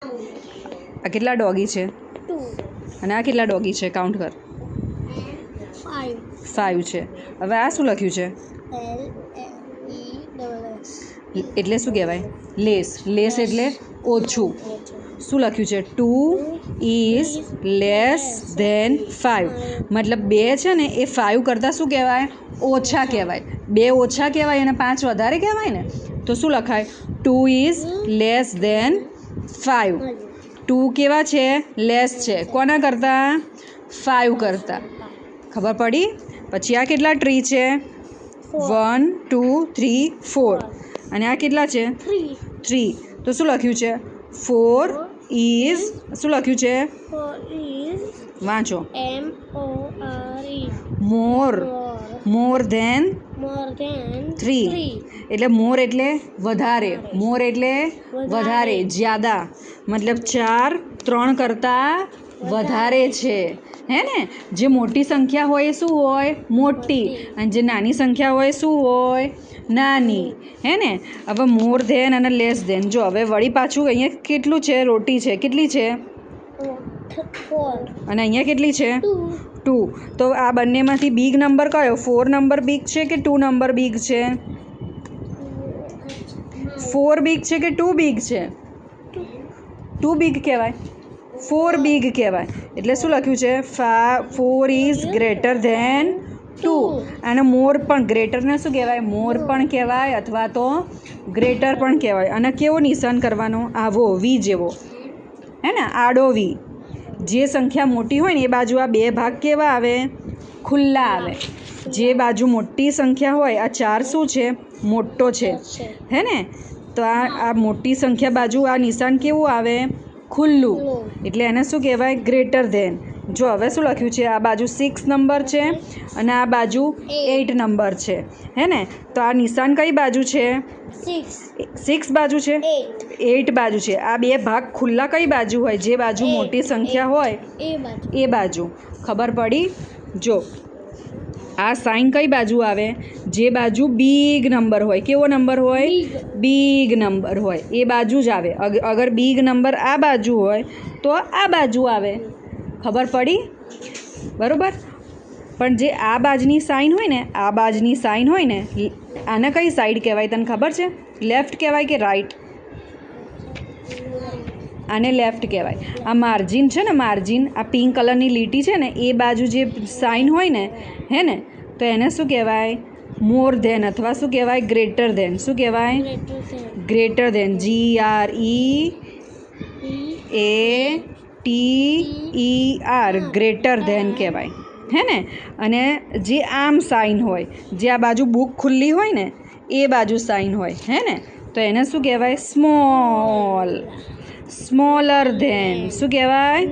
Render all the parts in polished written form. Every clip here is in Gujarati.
આ કેટલા ડોગી છે? 2 અને આ કેટલા ડોગી છે? કાઉન્ટ કર. 5 5 છે. હવે આ શું લખ્યું છે? LESS એટલે શું કહેવાય? લેસ. લેસ એટલે ઓછું. શું લખ્યું છે? 2 ઇઝ લેસ ધેન 5. મતલબ 2 છે ને એ 5 કરતાં શું કહેવાય? ઓછા કહેવાય. 2 ઓછા કહેવાય અને 5 વધારે કહેવાય ને, તો શું લખાય? 2 ઇઝ લેસ ધેન 5. 2 કેવા છે? લેસ છે. કોના કરતાં? 5 કરતાં. ખબર પડી? પછી આ કેટલા ટ્રી છે? 1 2 3 4. અને આ કેટલા છે? 3. તો શું લખ્યું છે? 4 ઇઝ શું લખ્યું છે? 4 is વાંચો. more more than more than 3. એટલે મોર એટલે વધારે. મોર એટલે વધારે, જ્યાદા. મતલબ 4 3 કરતાં વધારે છે, હે ને? જે મોટી સંખ્યા હોય એ શું હોય? મોટી. અને જે નાની સંખ્યા હોય શું હોય? નાની, હે ને? હવે મોર ધેન અને લેસ ધેન. જો હવે વળી પાછું અહીંયા કેટલું છે? રોટી છે. કેટલી છે? 4 અને અહીંયા કેટલી છે? 2 2. તો આ બંનેમાંથી બિગ નંબર કયો? 4 નંબર બિગ છે કે 2 નંબર બિગ છે? 4 બિગ છે કે 2 બિગ છે? 2 બિગ કહેવાય. 4 બિગ કહેવાય. એટલે શું લખ્યું છે? 4 ઇઝ ગ્રેટર ધેન 2. અને મોર પણ. ગ્રેટરને શું કહેવાય? મોર પણ કહેવાય અથવા તો ગ્રેટર પણ કહેવાય. અને કેવો નિશાન કરવાનો? આવો વી જેવો, હે ને? આડો વી. જે સંખ્યા મોટી હોય ને એ બાજુ આ 2 ભાગ કેવા આવે? ખુલ્લા આવે. જે બાજુ મોટી સંખ્યા હોય, આ 4 શું છે? મોટો છે, હે ને? તો આ મોટી સંખ્યા બાજુ આ નિશાન કેવું આવે? ખુલ્લું. એટલે એને શું કહેવાય? Greater than. જો હવે શું લખ્યું છે? આ બાજુ 6 નંબર છે અને આ બાજુ 8 નંબર છે, હે ને? તો આ નિશાન કઈ બાજુ છે? 6 બાજુ છે. 8 બાજુ છે. આ 2 ભાગ ખુલ્લા કઈ બાજુ હોય? જે બાજુ મોટી સંખ્યા હોય એ બાજુ. ખબર પડી? જો આ સાઈન કઈ બાજુ આવે? જે બાજુ બિગ નંબર હોય. કેવો નંબર હોય? બિગ નંબર હોય એ બાજુ જ આવે. અગર બિગ નંબર આ બાજુ હોય તો આ બાજુ આવે. ખબર પડી? બરાબર. પણ જે આ બાજની સાઈન હોય ને, આ બાજની સાઈન હોય ને, આને કઈ સાઈડ કહેવાય? તને ખબર છે? લેફ્ટ કહેવાય કે રાઈટ? આને લેફ્ટ કહેવાય. આ માર્જિન છે ને, માર્જિન, આ પિંક કલરની લીટી છે ને, એ બાજુ જે સાઈન હોય ને, હે ને? તો એને શું કહેવાય? મોર ધેન અથવા શું કહેવાય? Greater than. શું કહેવાય? Greater than. GREATER. Greater than કહેવાય, હે ને? અને જે આમ સાઈન હોય, જે આ બાજુ બુક ખુલ્લી હોય ને એ બાજુ સાઈન હોય, હે ને? તો એને શું કહેવાય? સ્મોલ. Smaller than. શું કહેવાય?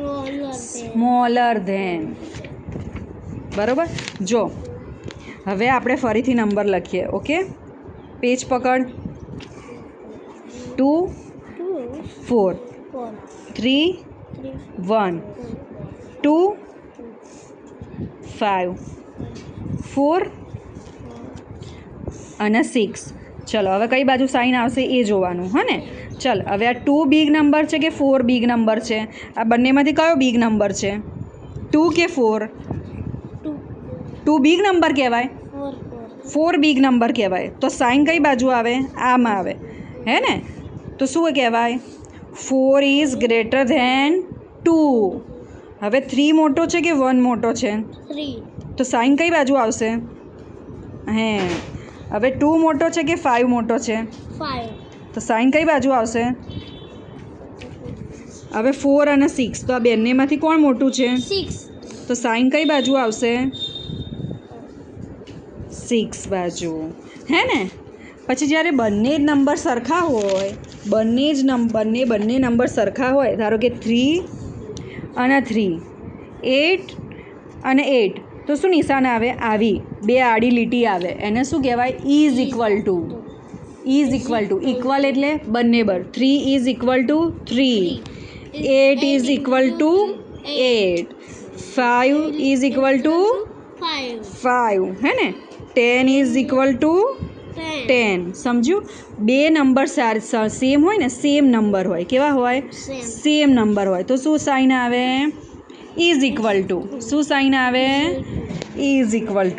Smaller than. બરાબર. જો હવે આપણે ફરીથી નંબર લખીએ. ઓકે, પેજ પકડ. 2 4 3 1 2 5 4 અને 6. ચલો હવે કઈ બાજુ સાઈન આવશે એ જોવાનું, હે ને? ચલ હવે આ 2 બિગ નંબર છે કે 4 બિગ નંબર છે? આ બંનેમાંથી કયો બિગ નંબર છે? 2 કે 4? 2 બિગ નંબર કહેવાય. 4 બિગ નંબર કહેવાય. તો સાઈન કઈ બાજુ આવે? આમ આવે, હે ને? તો શું કહેવાય? 4 ઇઝ ગ્રેટર ધેન 2. હવે 3 મોટો છે કે 1 મોટો છે? 3. તો સાઈન કઈ બાજુ આવશે? હે. હવે 2 મોટો છે કે 5 મોટો છે? 5. તો સાઈન કઈ બાજુ આવશે? હવે 4 અને 6. તો આ બંનેમાંથી કોણ મોટું છે? 6. તો સાઈન કઈ બાજુ આવશે? 6 બાજુ, હે ને? પછી જ્યારે બંને જ નંબર સરખા હોય, બંને નંબર સરખા હોય, ધારો કે 3 અને 3, 8 અને 8, તો શું નિશાન આવે? આવી 2 આડી લીટી આવે. એને શું કહેવાય? Is equal to. Is equal to. Equal એટલે બંને બર. 3 is equal to 3. 8 is equal to 8. 5 is equal to 5, હે ને? 10 ઇઝ ઇક્વલ ટુ 10 સમજ્યું બે નંબર સેમ હોય ને સેમ નંબર હોય કેવા હોય Same. સેમ નંબર હોય તો શું સાઇન આવે ઇઝ ઇક્વલ ટુ શું સાઇન આવે ઇઝ ઇક્વલ ટુ